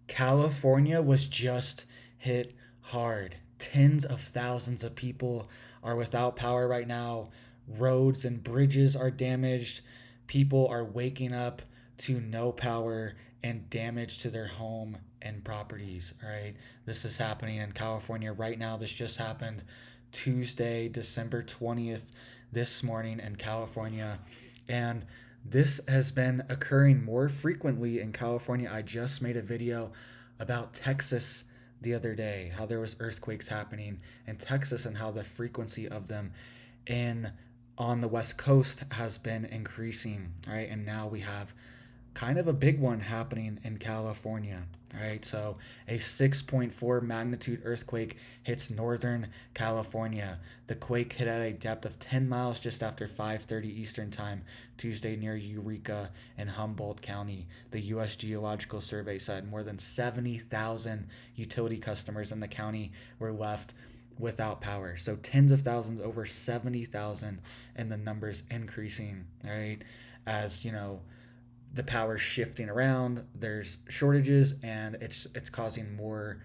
California was just hit hard. Tens of thousands of people are without power right now. Roads and bridges are damaged. People are waking up to no power and damage to their home and properties. All right. This is happening in California right now. This just happened Tuesday, December 20th, this morning in California. And this has been occurring more frequently in California. I just made a video about Texas the other day, how there was earthquakes happening in Texas and how the frequency of them in on the west coast has been increasing, right? And now we have kind of a big one happening in California. All right, so a 6.4 magnitude earthquake hits northern California. The quake hit at a depth of 10 miles just after 5:30 Eastern Time Tuesday near Eureka in Humboldt County. The U.S. Geological Survey said more than 70,000 utility customers in the county were left without power. So tens of thousands, over 70,000, and the numbers increasing. All right, as you know, the power's shifting around, there's shortages, and it's causing more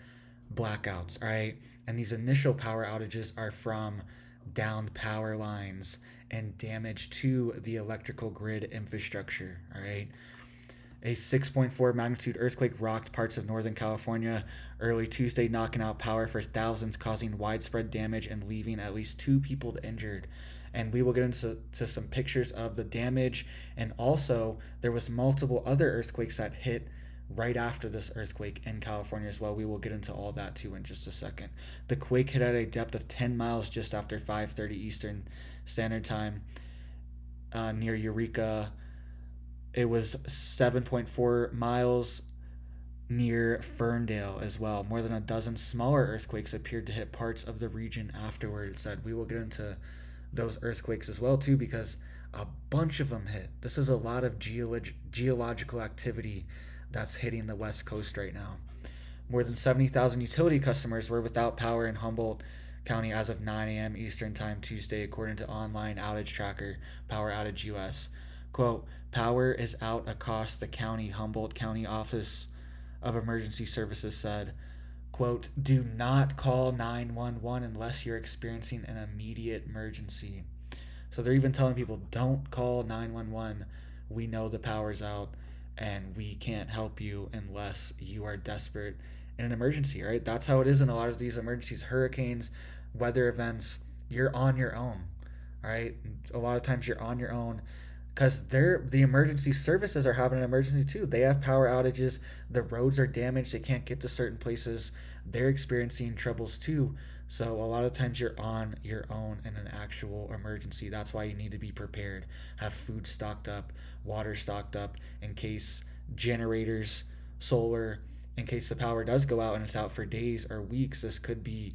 blackouts. All right, and these initial power outages are from downed power lines and damage to the electrical grid infrastructure. All right, a 6.4 magnitude earthquake rocked parts of Northern California early Tuesday, knocking out power for thousands, causing widespread damage and leaving at least two people injured. And we will get into some pictures of the damage. And also, there was multiple other earthquakes that hit right after this earthquake in California as well. We will get into all that too in just a second. The quake hit at a depth of 10 miles just after 5:30 Eastern Standard Time near Eureka. It was 7.4 miles near Ferndale as well. More than a dozen smaller earthquakes appeared to hit parts of the region afterwards. That we will get into those earthquakes as well too, because a bunch of them hit. This is a lot of geological activity that's hitting the west coast right now. More than 70,000 utility customers were without power in Humboldt County as of 9 a.m. Eastern Time Tuesday, according to online outage tracker Power Outage US. Quote, power is out across the county, Humboldt County Office of Emergency Services said. Quote, do not call 911 unless you're experiencing an immediate emergency. So they're even telling people, don't call 911. We know the power's out and we can't help you unless you are desperate in an emergency, right? That's how it is in a lot of these emergencies, hurricanes, weather events. You're on your own, right? A lot of times you're on your own because the emergency services are having an emergency too. They have power outages, the roads are damaged, they can't get to certain places, they're experiencing troubles too. So a lot of times you're on your own in an actual emergency. That's why you need to be prepared. Have food stocked up, water stocked up in case generators, solar, in case the power does go out and it's out for days or weeks. This could be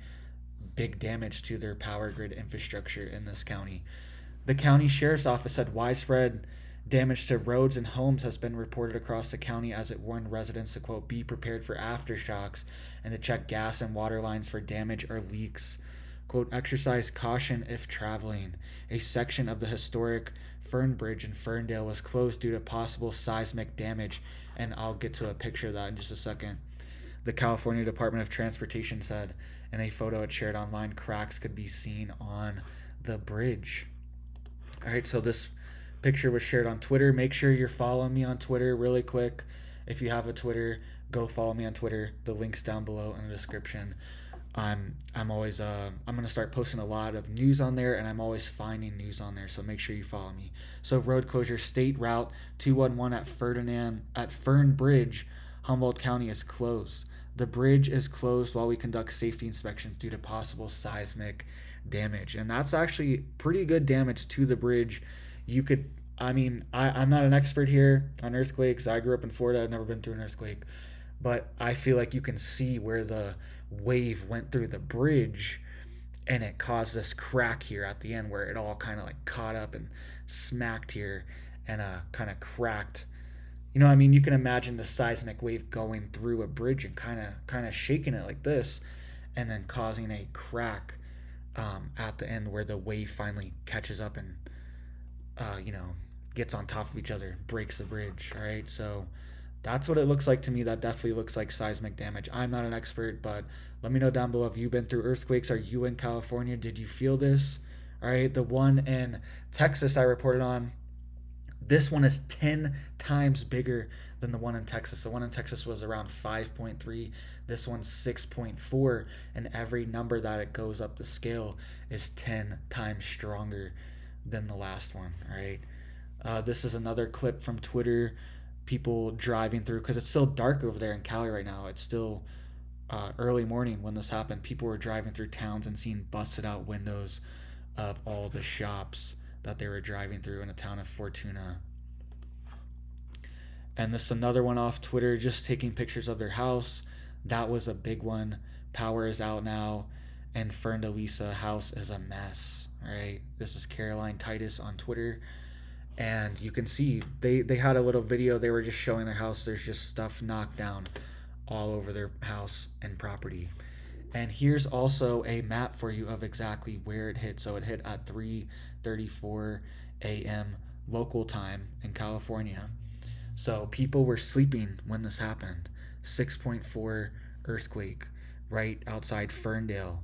big damage to their power grid infrastructure in this county. The county sheriff's office said widespread damage to roads and homes has been reported across the county as it warned residents to, quote, be prepared for aftershocks and to check gas and water lines for damage or leaks. Quote, exercise caution if traveling. A section of the historic Fern Bridge in Ferndale was closed due to possible seismic damage, and I'll get to a picture of that in just a second. The California Department of Transportation said in a photo it shared online, cracks could be seen on the bridge. All right, so this picture was shared on Twitter. Make sure you're following me on Twitter really quick. If you have a Twitter, go follow me on Twitter. The link's down below in the description. I'm always I'm gonna start posting a lot of news on there, and I'm always finding news on there. So make sure you follow me. So road closure, State Route 211 at Fern Bridge, Humboldt County is closed. The bridge is closed while we conduct safety inspections due to possible seismic damage, and that's actually pretty good damage to the bridge. You could, I'm not an expert here on earthquakes. I grew up in Florida. I've never been through an earthquake, but I feel like you can see where the wave went through the bridge and it caused this crack here at the end where it all kind of like caught up and smacked here and kind of cracked. You know what I mean? You can imagine the seismic wave going through a bridge and kind of shaking it like this and then causing a crack at the end where the wave finally catches up and gets on top of each other, breaks the bridge. All right, so That's what it looks like to me. That definitely looks like seismic damage. I'm not an expert, but let me know down below. Have you been through earthquakes? Are you in California? Did you feel this? All right, the one in Texas I reported on, this one is 10 times bigger than the one in Texas. The one in Texas was around 5.3. This one's 6.4. And every number that it goes up the scale is 10 times stronger than the last one, right? This is another clip from Twitter. People driving through, because it's still dark over there in Cali right now. It's still early morning when this happened. People were driving through towns and seeing busted out windows of all the shops that they were driving through in a town of Fortuna. And this is another one off Twitter, just taking pictures of their house. That was a big one. Power is out now, and Ferndale and Eureka house is a mess. All right, this is Caroline Titus on Twitter, and you can see they had a little video. They were just showing their house. There's just stuff knocked down all over their house and property. And here's also a map for you of exactly where it hit. So it hit at 3:34 a.m. local time in California. So people were sleeping when this happened. 6.4 earthquake right outside Ferndale.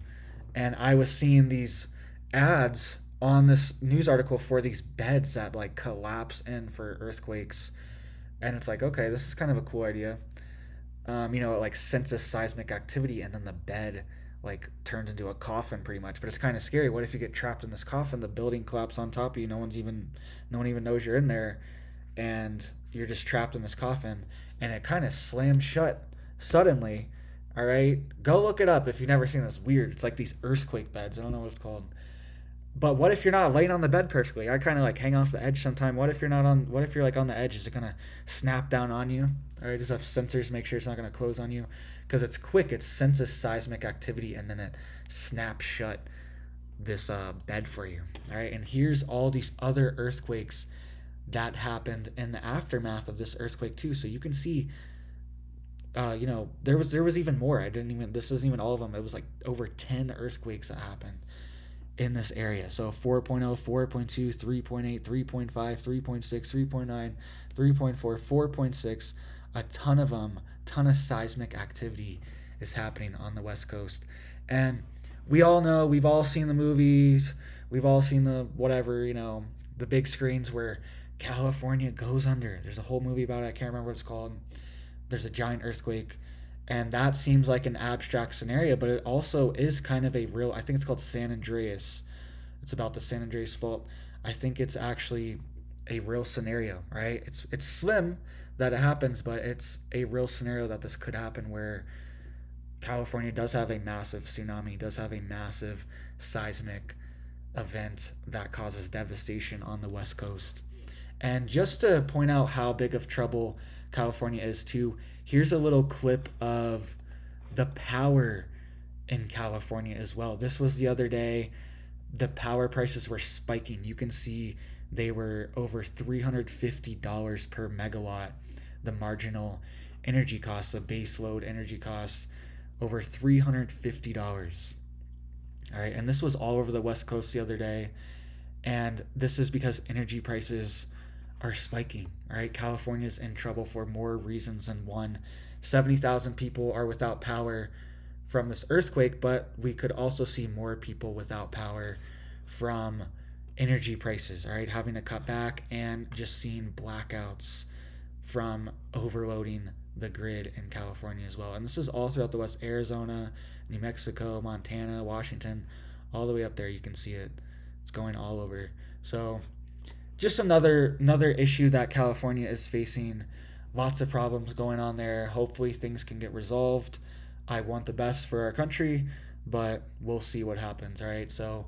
And I was seeing these ads on this news article for these beds that like collapse in for earthquakes. And it's like, okay, this is kind of a cool idea. It like senses seismic activity, and then the bed like turns into a coffin pretty much. But it's kind of scary. What if you get trapped in this coffin? The building collapses on top of you. No one even knows you're in there, and you're just trapped in this coffin. And it kind of slams shut suddenly. All right, go look it up if you've never seen this. Weird. It's like these earthquake beds. I don't know what it's called. But what if you're not laying on the bed perfectly? I kind of like hang off the edge sometime. What if you're not on? What if you're like on the edge? Is it gonna snap down on you? All right, just have sensors, make sure it's not gonna close on you, because it's quick. It senses seismic activity and then it snaps shut this bed for you. All right, and here's all these other earthquakes that happened in the aftermath of this earthquake too. So you can see, there was even more. I didn't even. This isn't even all of them. It was like over 10 earthquakes that happened in this area. So 4.0, 4.2, 3.8, 3.5, 3.6, 3.9, 3.4, 4.6, a ton of them, ton of seismic activity is happening on the West Coast. And we all know, we've all seen the movies, we've all seen the whatever, the big screens where California goes under. There's a whole movie about it. I can't remember what it's called. There's a giant earthquake. And that seems like an abstract scenario, but it also is kind of a real, I think it's called San Andreas. It's about the San Andreas fault. I think it's actually a real scenario, right? It's slim that it happens, but it's a real scenario that this could happen, where California does have a massive tsunami, does have a massive seismic event that causes devastation on the West Coast. And just to point out how big of trouble California is too, here's a little clip of the power in California as well. This was the other day. The power prices were spiking. You can see they were over $350 per megawatt. The marginal energy costs, the base load energy costs, over $350. All right, and this was all over the West Coast the other day. And this is because energy prices are spiking. All right, California's in trouble for more reasons than one. 70,000 people are without power from this earthquake, but we could also see more people without power from energy prices, all right, having to cut back, and just seeing blackouts from overloading the grid in California as well. And this is all throughout the West. Arizona, New Mexico, Montana, Washington, all the way up there. You can see it. It's going all over. So just another issue that California is facing. Lots of problems going on there. Hopefully things can get resolved. I want the best for our country, but we'll see what happens. All right, so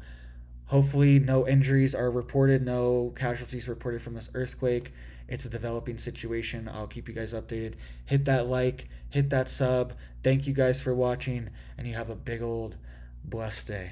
hopefully no injuries are reported, no casualties reported from this earthquake. It's a developing situation. I'll keep you guys updated. Hit that like, hit that sub. Thank you guys for watching, and you have a big old blessed day.